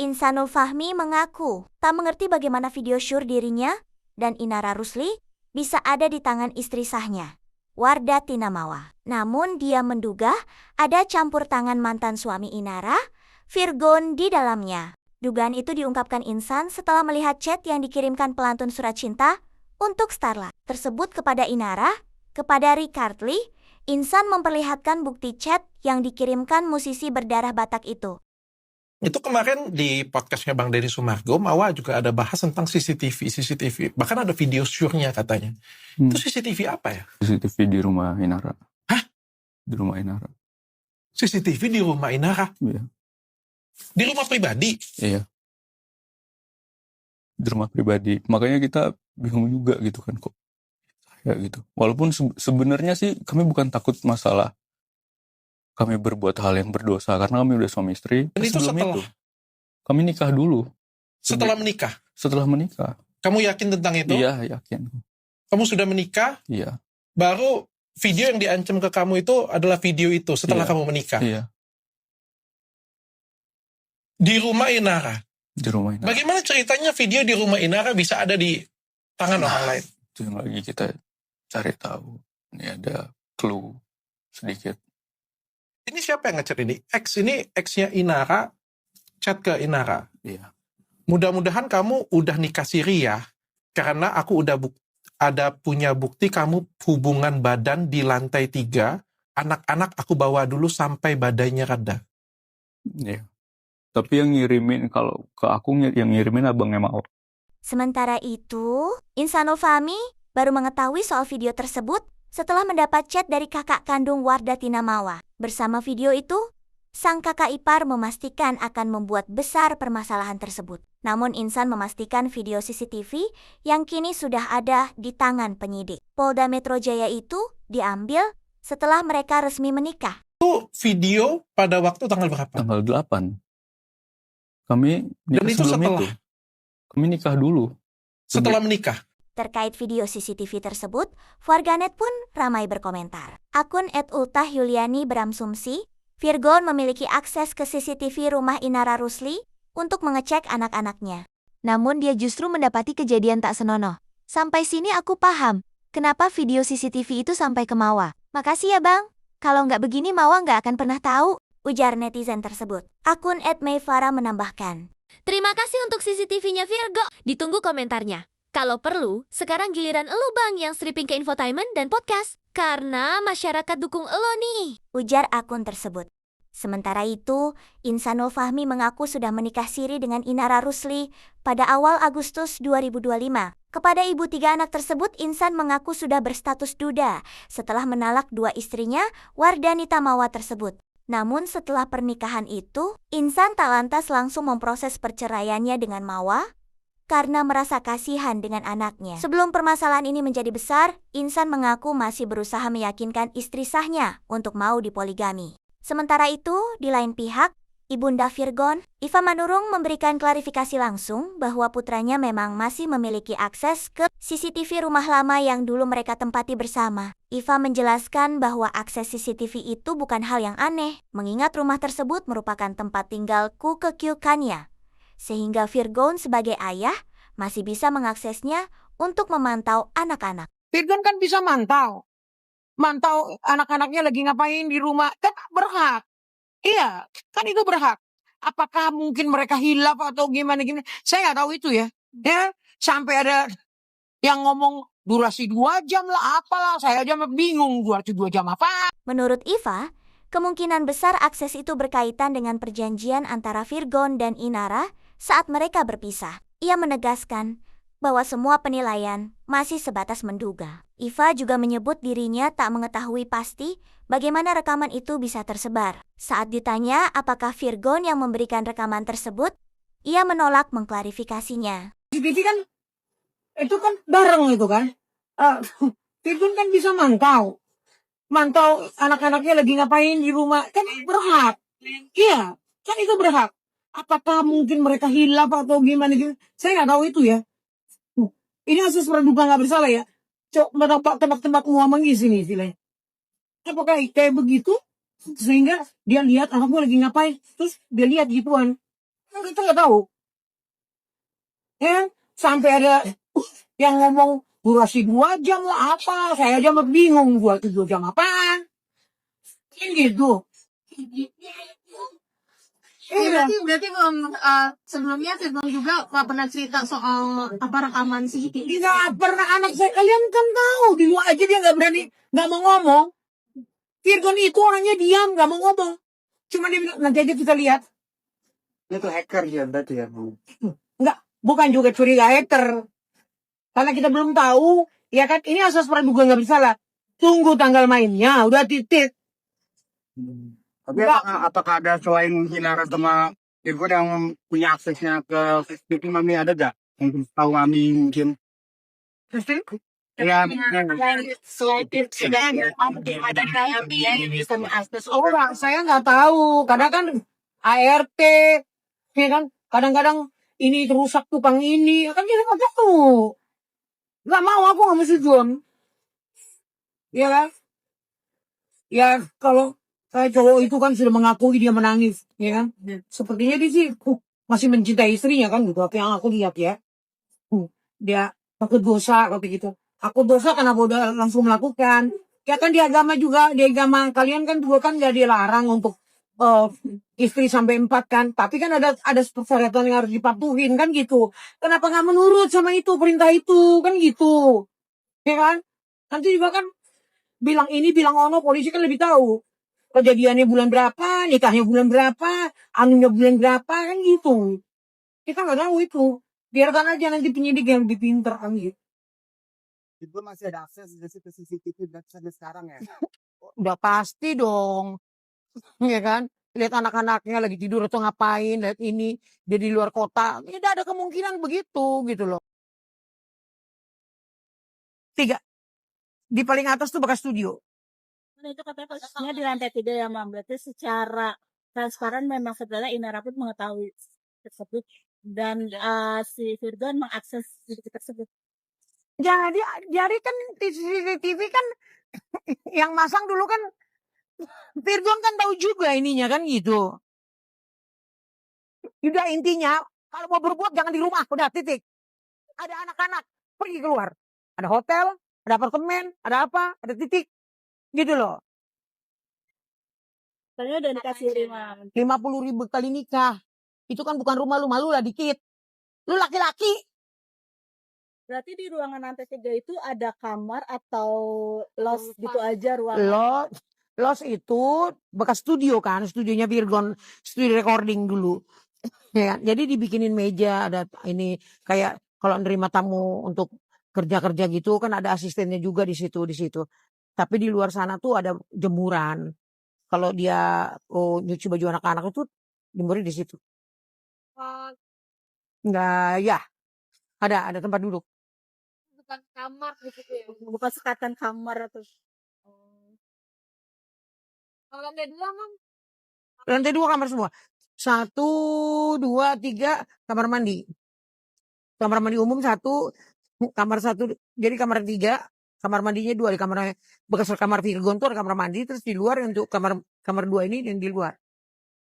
Insanul Fahmi mengaku tak mengerti bagaimana video syur dirinya dan Inara Rusli bisa ada di tangan istri sahnya, Wardah Tinamawa. Namun dia menduga ada campur tangan mantan suami Inara, Virgon di dalamnya. Dugaan itu diungkapkan Insan setelah melihat chat yang dikirimkan pelantun surat cinta untuk Starla tersebut kepada Inara. Kepada Richard Lee, Insan memperlihatkan bukti chat yang dikirimkan musisi berdarah Batak itu. Itu kemarin di podcastnya Bang Deddy Sumargo, Mawa juga ada bahas tentang CCTV. Bahkan ada video syurnya katanya. Itu CCTV apa ya? CCTV di rumah Inara. Hah? Di rumah Inara. CCTV di rumah Inara? Iya. Di rumah pribadi? Iya. Di rumah pribadi. Makanya kita bingung juga gitu kan kok. Ya gitu. Walaupun sebenarnya sih kami bukan takut masalah kami berbuat hal yang berdosa karena kami udah suami istri. Dan itu setelah? Itu kami nikah dulu. Setelah menikah? Setelah menikah. Kamu yakin tentang itu? Iya, yakin. Kamu sudah menikah? Iya. Baru video yang diancam ke kamu itu adalah video itu setelah kamu menikah? Iya. Di rumah Inara? Di rumah Inara. Bagaimana ceritanya video di rumah Inara bisa ada di tangan orang lain? Itu yang lagi kita cari tahu. Ini ada clue sedikit. Ini siapa yang ngechat ini? Ini X-nya Inara, chat ke Inara. Iya. Mudah-mudahan kamu udah nikah siri ya, karena aku udah ada punya bukti kamu hubungan badan di lantai 3, anak-anak aku bawa dulu sampai badannya reda. Iya. Tapi yang ngirimin, kalau ke aku yang ngirimin abangnya Mao. Sementara itu, Insanul Fahmi baru mengetahui soal video tersebut setelah mendapat chat dari kakak kandung Wardah Tinamawa. Bersama video itu, sang kakak ipar memastikan akan membuat besar permasalahan tersebut. Namun Insan memastikan video CCTV yang kini sudah ada di tangan penyidik Polda Metro Jaya itu diambil setelah mereka resmi menikah. Itu video pada waktu tanggal berapa? Tanggal 8. Kami nikah sebelum itu. Kami nikah dulu. Setelah menikah? Terkait video CCTV tersebut, warganet pun ramai berkomentar. Akun @ultah_yuliani berasumsi, Virgon memiliki akses ke CCTV rumah Inara Rusli untuk mengecek anak-anaknya. Namun dia justru mendapati kejadian tak senonoh. Sampai sini aku paham, kenapa video CCTV itu sampai ke Mawa. Makasih ya bang, kalau nggak begini Mawa nggak akan pernah tahu, ujar netizen tersebut. Akun @mayfara menambahkan, terima kasih untuk CCTV-nya Virgo, ditunggu komentarnya. Kalau perlu, sekarang giliran elu bang yang stripping ke infotainment dan podcast. Karena masyarakat dukung elu nih, ujar akun tersebut. Sementara itu, Insanul Fahmi mengaku sudah menikah siri dengan Inara Rusli pada awal Agustus 2025. Kepada ibu 3 anak tersebut, Insan mengaku sudah berstatus duda setelah menalak 2 istrinya, Wardah Tinamawa tersebut. Namun setelah pernikahan itu, Insan tak lantas langsung memproses perceraiannya dengan Mawa karena merasa kasihan dengan anaknya. Sebelum permasalahan ini menjadi besar, Insan mengaku masih berusaha meyakinkan istri sahnya untuk mau dipoligami. Sementara itu, di lain pihak, Ibunda Virgon, Iva Manurung memberikan klarifikasi langsung bahwa putranya memang masih memiliki akses ke CCTV rumah lama yang dulu mereka tempati bersama. Iva menjelaskan bahwa akses CCTV itu bukan hal yang aneh, mengingat rumah tersebut merupakan tempat tinggal kekeukannya. Sehingga Virgon sebagai ayah masih bisa mengaksesnya untuk memantau anak-anak. Virgon kan bisa mantau anak-anaknya lagi ngapain di rumah, kan berhak. Iya, kan itu berhak. Apakah mungkin mereka hilaf atau gimana? Saya nggak tahu itu ya. Ya, sampai ada yang ngomong durasi 2 jam lah, apalah. Saya aja bingung durasi 2 jam apa. Menurut Iva, kemungkinan besar akses itu berkaitan dengan perjanjian antara Virgon dan Inara saat mereka berpisah. Ia menegaskan bahwa semua penilaian masih sebatas menduga. Iva juga menyebut dirinya tak mengetahui pasti bagaimana rekaman itu bisa tersebar. Saat ditanya apakah Virgon yang memberikan rekaman tersebut, ia menolak mengklarifikasinya. CCTV kan itu kan bareng itu kan. Virgon kan bisa mantau anak-anaknya lagi ngapain di rumah, kan berhak. Iya, kan itu berhak. Apakah mungkin mereka hilaf atau gimana gitu? Saya nggak tahu itu ya. Ini asas praduga nggak bersalah ya. Tebak-tebak ngomong di sini istilahnya. Apakah kayak begitu? Sehingga dia lihat anakmu lagi ngapain, terus dia lihat gituan. Kita nggak tahu. Ya, sampai ada yang ngomong durasi 2 jam lah apa. Saya aja bingung buat 2 jam apaan. Kan gitu. Iya. Berarti sebelumnya Firgon juga nggak pernah cerita soal apa rekaman CCTV. Nggak pernah anak saya. Kalian kan tahu. Di luar aja dia nggak berani. Nggak mau ngomong. Virgon itu orangnya diam. Nggak mau ngomong. Cuma dia bilang, nanti aja kita lihat. Itu hacker ya berarti ya Bu. Enggak. Bukan juga curiga hacker. Karena kita belum tahu. Ya kan. Ini asas praduga nggak bersalah. Tunggu tanggal mainnya. Udah titik. Tapi apakah ada selain Hinara sama Virgon yang punya aksesnya ke CCTV Mami ada gak? Yang tahu Mami mungkin? Ya, Selain ada kayak yang bisa mengakses Orang saya nggak tahu. Kadang kan ART, ya kan. Kadang-kadang ini rusak tukang ini, kan kita nggak tahu. Nggak mau, aku nggak mesti John. Ya kan? Ya kalau kayak cowok itu kan sudah mengakui dia menangis, ya kan? Sepertinya dia sih masih mencintai istrinya kan gitu. Apa yang aku lihat ya. Dia takut dosa kalau begitu. Aku dosa karena udah langsung melakukan. Ya kan di agama juga, di agama kalian kan juga kan gak dilarang untuk istri sampai 4 kan. Tapi kan ada persyaratan yang harus dipatuhin kan gitu. Kenapa nggak menurut sama itu perintah itu kan gitu. Ya kan? Nanti juga kan bilang ini bilang ono, polisi kan lebih tahu. Kejadiannya bulan berapa, nikahnya bulan berapa, anunya bulan berapa kan gitu. Kita nggak tahu itu. Biarkan aja nanti penyidik yang lebih pintar kan gitu. Itu masih ada akses ke CCTV sampai sekarang ya? Udah pasti dong. Ya kan? Lihat anak-anaknya lagi tidur atau ngapain, lihat ini dia di luar kota. Tidak ada kemungkinan begitu gitu loh. 3. Di paling atas tuh bekas studio. itu katanya posisinya di lantai 3 ya Mam. Berarti secara transparan memang sebenarnya Inara pun mengetahui tersebut dan si Virgon mengakses CCTV tersebut. Jadi kan CCTV kan yang masang dulu kan Virgon kan tahu juga ininya kan gitu. Udah intinya kalau mau berbuat jangan di rumah, udah titik. Ada anak-anak pergi keluar. Ada hotel, ada apartemen, ada apa, ada titik. Gitu loh. Soalnya udah dikasih 50.000 kali nikah. Itu kan bukan rumah lu, malu lah dikit. Lu laki-laki. Berarti di ruangan lantai 3 itu ada kamar atau los gitu aja ruangan? Los itu bekas studio kan, studionya Virgon, studio recording dulu. Ya, jadi dibikinin meja, ada ini kayak kalau nerima tamu untuk kerja-kerja gitu kan ada asistennya juga di situ. Tapi di luar sana tuh ada jemuran. Kalau dia nyuci baju anak-anak itu jemurin di situ. Enggak, ya. Ada tempat duduk. Bukan kamar gitu ya. Bukan sekatan kamar atau kalau lantai 2 Mam? Lantai 2 kamar semua. 1, 2, 3 kamar mandi. Kamar mandi umum 1, kamar 1, jadi kamar 3, kamar mandinya 2 di kamar bekas kamar Virgon tuh ada kamar mandi, terus di luar untuk kamar 2 ini yang di luar.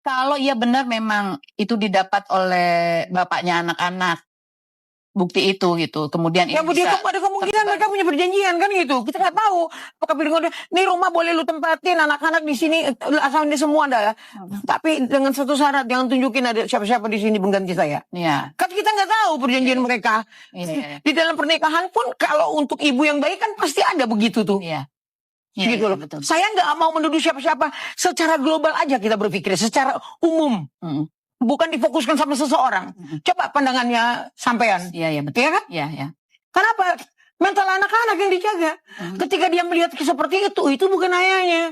Kalau iya benar memang itu didapat oleh bapaknya anak-anak bukti itu gitu. Kemudian Ya ini dia bisa ada kemungkinan mereka punya perjanjian kan gitu. Kita nggak tahu. Apakah Virgon nih rumah boleh lu tempatin anak-anak di sini asal ini semua ada. Tapi dengan satu syarat jangan tunjukin ada siapa-siapa di sini pengganti saya. Iya. Kan kita nggak tahu perjanjian mereka. Iya. Di dalam pernikahan pun kalau untuk ibu yang baik kan pasti ada begitu tuh. Iya. Gitu loh. Betul. Saya nggak mau menuduh siapa-siapa. Secara global aja kita berpikir. Secara umum. Bukan difokuskan sama seseorang. Coba pandangannya sampean. Iya, betul. Iya kan? Iya. Kenapa? Mental anak-anak yang dijaga. Ketika dia melihat seperti itu bukan ayahnya.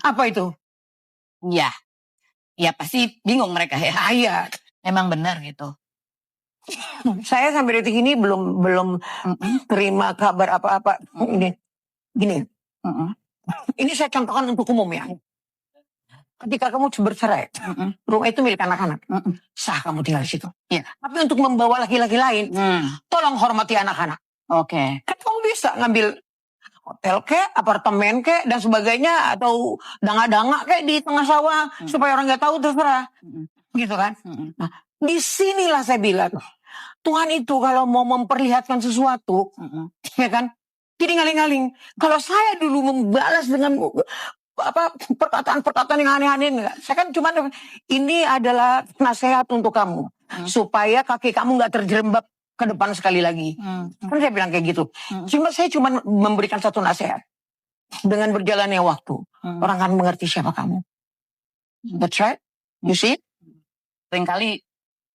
Apa itu? Iya. Ya pasti bingung mereka ya. Iya. Emang benar gitu. Saya sampai detik ini belum terima kabar apa-apa. Gini. Ini saya contohkan untuk umum ya. Ketika kamu bercerai, rumah itu milik anak-anak. Sah kamu tinggal di situ. Iya. Tapi untuk membawa laki-laki lain, tolong hormati anak-anak. Oke. Kan kamu bisa ngambil hotel kek, apartemen kek, dan sebagainya, atau danga-danga kek di tengah sawah, supaya orang nggak tahu terserah. Gitu kan? Nah, Disinilah saya bilang, Tuhan itu kalau mau memperlihatkan sesuatu, ya kan, tidak ngaling-ngaling. Kalau saya dulu membalas dengan perkataan-perkataan yang aneh-aneh, enggak. Saya kan cuma, ini adalah nasihat untuk kamu, supaya kaki kamu nggak terjerembab ke depan sekali lagi. Kan saya bilang kayak gitu. Saya cuma memberikan satu nasihat. Dengan berjalannya waktu, orang akan mengerti siapa kamu. That's right. You see? Seringkali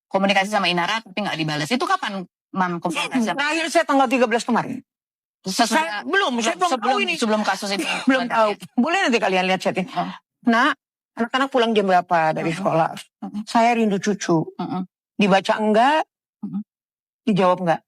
komunikasi sama Inara tapi nggak dibalas. Itu kapan, Mam, komunikasi? Terakhir saya tanggal 13 kemarin. Saya belum tahu ini. Sebelum kasus itu. Belum tahu. Boleh nanti kalian lihat chatting. Nah, anak-anak pulang jam berapa dari sekolah? Saya rindu cucu. Dibaca enggak? Dijawab enggak?